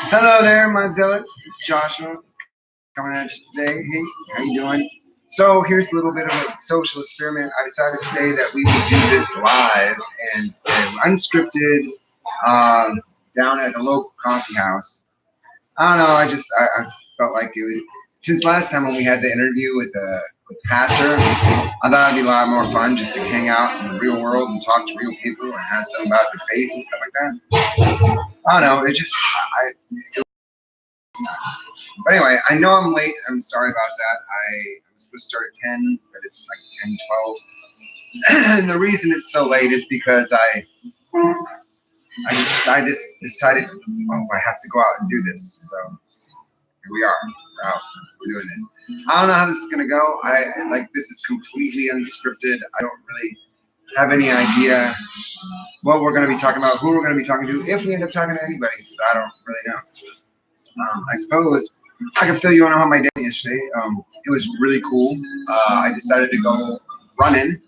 Hello there, my zealots. It's Joshua coming at you today. Hey, how you doing? So here's a little bit of a social experiment. I decided today that we would do this live and unscripted down at a local coffee house. I don't know. I felt like it would. Since last time when we had the interview with Pastor, I thought it'd be a lot more fun just to hang out in the real world and talk to real people and ask them about their faith and stuff like that. I don't know. But anyway, I know I'm late. I'm sorry about that. I was supposed to start at 10, but it's like 10:12. And the reason it's so late is because I just decided, I have to go out and do this. So here we are. We're out. We're doing this. I don't know how this is gonna go. This is completely unscripted. I don't really have any idea what we're gonna be talking about, who we're gonna be talking to, if we end up talking to anybody, because I don't really know. I suppose I can fill you in on how my day yesterday. It was really cool. I decided to go running,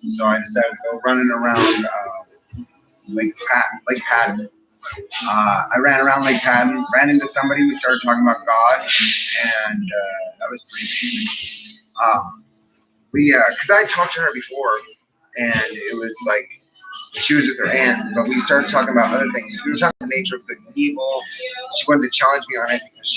so I decided to go running around Lake Patton. I ran around Lake Patton, ran into somebody. We started talking about God, and that was pretty amazing. Because I talked to her before, and it was like she was with her aunt, but we started talking about other things. We were talking about the nature of good and evil. She wanted to challenge me on it because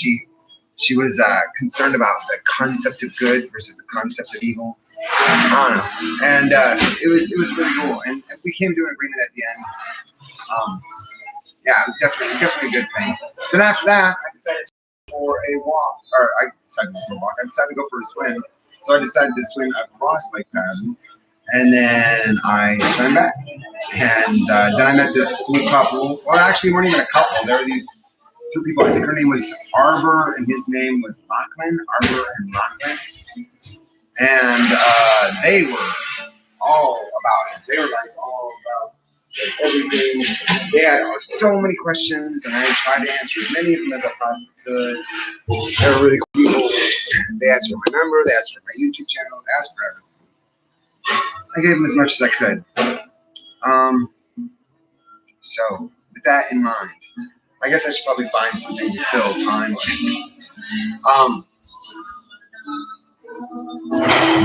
she was concerned about the concept of good versus the concept of evil. I don't know. And it was really cool. And we came to an agreement at the end. Yeah, it was definitely a good thing. Then after that, I decided to go for a walk. I decided to go for a swim. So I decided to swim across Lake Patton. And then I swam back. And then I met this cool couple. Well, actually, weren't even a couple. There were these two people. I think her name was Arbor, and his name was Lachlan. Arbor and Lachlan. And they were all about it. They were like all about everything. They had so many questions, and I tried to answer as many of them as I possibly could. They were really cool people. They asked for my number. They asked for my YouTube channel. They asked for everything. I gave them as much as I could. So with that in mind, I guess I should probably find something to fill time with.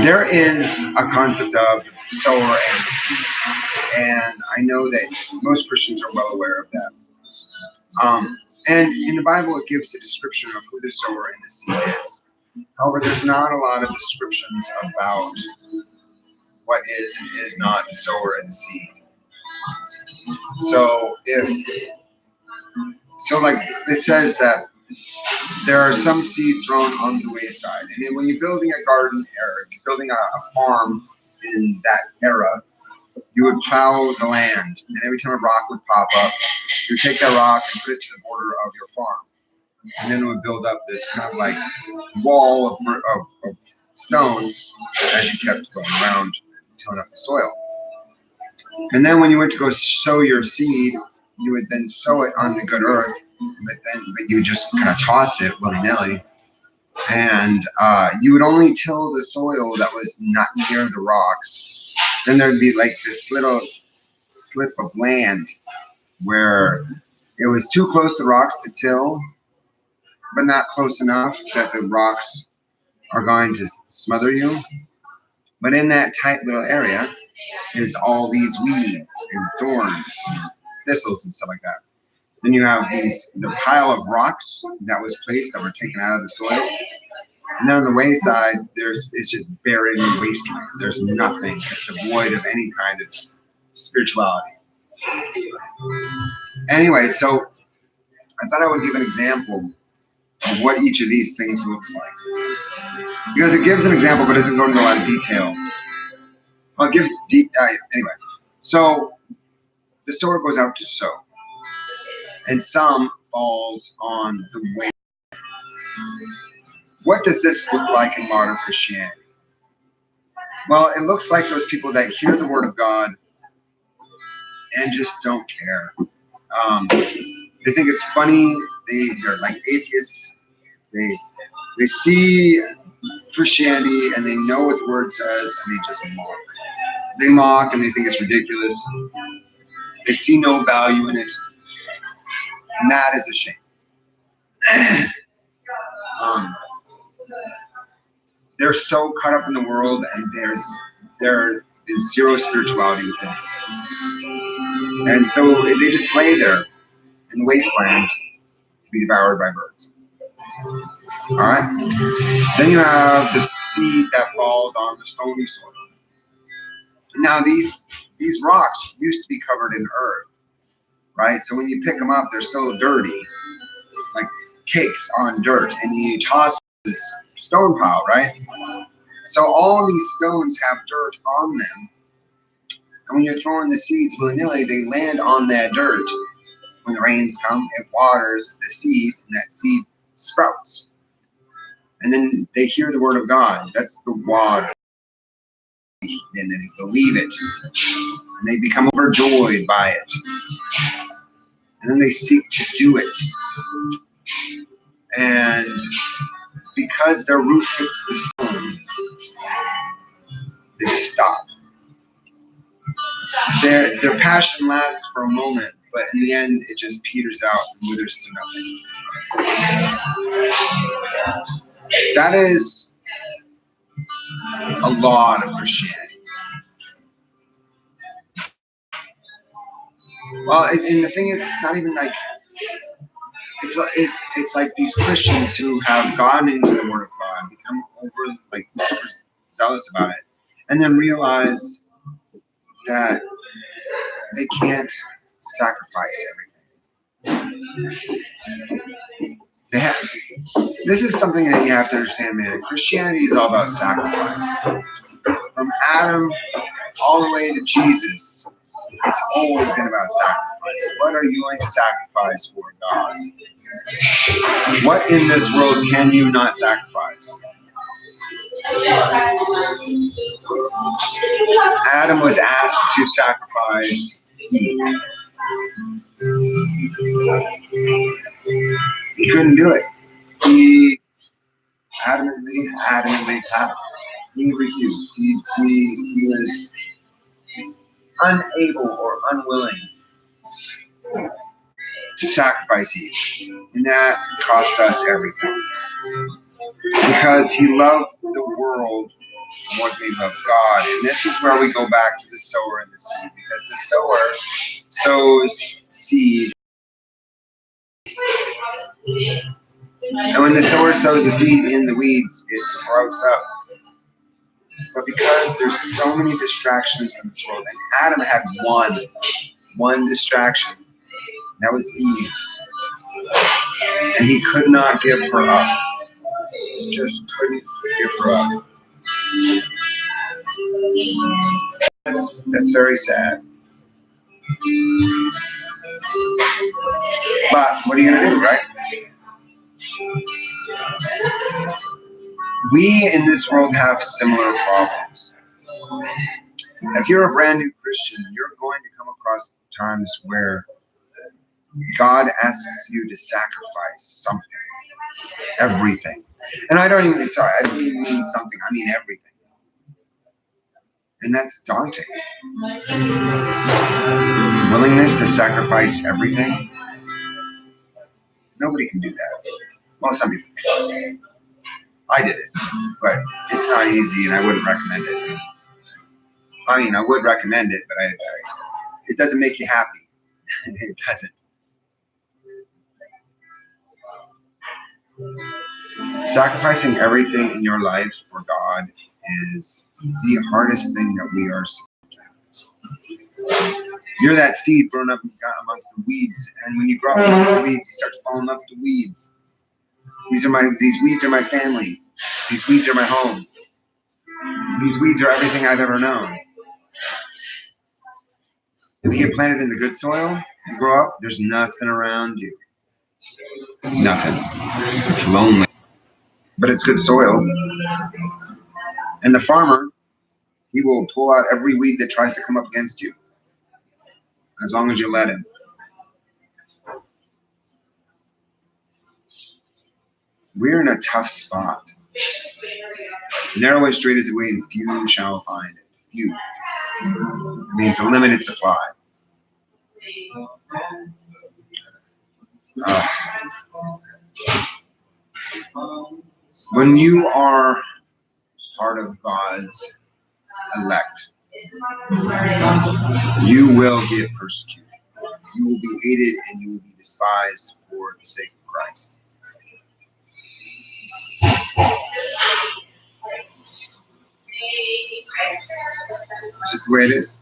There is a concept of sower and seed, and I know that most Christians are well aware of that. And in the Bible, it gives a description of who the sower and the seed is. However, there's not a lot of descriptions about what is and is not the sower and the seed. So like it says that there are some seed thrown on the wayside. And then when you're building a garden or you're building a farm in that era, you would plow the land. And every time a rock would pop up, you would take that rock and put it to the border of your farm. And then it would build up this kind of like wall of stone as you kept going around, tilling up the soil. And then when you went to go sow your seed, you would then sow it on the good earth, but you would just kind of toss it willy-nilly. And you would only till the soil that was not near the rocks. Then there'd be like this little slip of land where it was too close to rocks to till, but not close enough that the rocks are going to smother you. But in that tight little area is all these weeds and thorns and thistles and stuff like that. Then you have the pile of rocks that was placed that were taken out of the soil. And then on the wayside, it's just barren wasteland. There's nothing. It's devoid of any kind of spirituality. Anyway, so I thought I would give an example of what each of these things looks like. Because it gives an example, but doesn't go into a lot of detail. Well, it gives anyway. So the sower goes out to sow, and some falls on the way. What does this look like in modern Christianity? Well, it looks like those people that hear the word of God and just don't care. They think it's funny. They're like atheists. They see Christianity and they know what the word says, and they just mock. They mock and they think it's ridiculous. They see no value in it, and that is a shame. They're so caught up in the world, and there is zero spirituality within it. And so they just lay there in the wasteland to be devoured by birds. All right? Then you have the seed that falls on the stony soil. Now, these rocks used to be covered in earth, right? So when you pick them up, they're still dirty, like caked on dirt, and you toss this stone pile, right? So all these stones have dirt on them. And when you're throwing the seeds willy-nilly, they land on that dirt. When the rains come, it waters the seed, and that seed sprouts. And then they hear the word of God. That's the water. And then they believe it. And they become overjoyed by it. And then they seek to do it. And because their root hits the stone, they just stop. Their passion lasts for a moment, but in the end, it just peters out and withers to nothing. That is a lot of Christianity. Well, and the thing is, it's not even like it's like these Christians who have gone into the Word of God, become super zealous about it, and then realize that they can't sacrifice everything. This is something that you have to understand, man. Christianity is all about sacrifice. From Adam all the way to Jesus, it's always been about sacrifice. What are you going to sacrifice for God? What in this world can you not sacrifice? Adam was asked to sacrifice Eve. He couldn't do it. He adamantly, he refused. He was unable or unwilling to sacrifice Eve. And that cost us everything. Because he loved the world more than he loved God. And this is where we go back to the sower and the seed. Because the sower sows seed. And when the sower sows the seed in the weeds, it sprouts up. But because there's so many distractions in this world, and Adam had one distraction, that was Eve. And he could not give her up. Just couldn't give her up. That's very sad. But what are you going to do, right? We in this world have similar problems. If you're a brand new Christian, you're going to come across times where God asks you to sacrifice something, everything. And I don't even mean something, I mean everything. And that's daunting. Willingness to sacrifice everything? Nobody can do that. Well, some people can. I did it, but it's not easy, and I wouldn't recommend it. I mean, I would recommend it, but it doesn't make you happy. It doesn't. Sacrificing everything in your life for God is the hardest thing that we are supposed to. You're that seed thrown up amongst the weeds, and when you grow up amongst the weeds, you start to fall in love with the weeds. These weeds are my family. These weeds are my home. These weeds are everything I've ever known. If you get planted in the good soil, you grow up, there's nothing around you. Nothing. It's lonely. But it's good soil. And the farmer, he will pull out every weed that tries to come up against you, as long as you let him. We're in a tough spot. Narrow and straight is the way, and few shall find it. Few. It means a limited supply. Uh, when you are part of God's elect, you will get persecuted. You will be hated and you will be despised for the sake of Christ. It's just the way it is.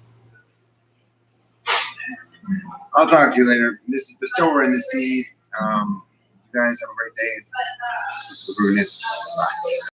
I'll talk to you later. This is the sower and the seed. You guys have a great day. This is Bye.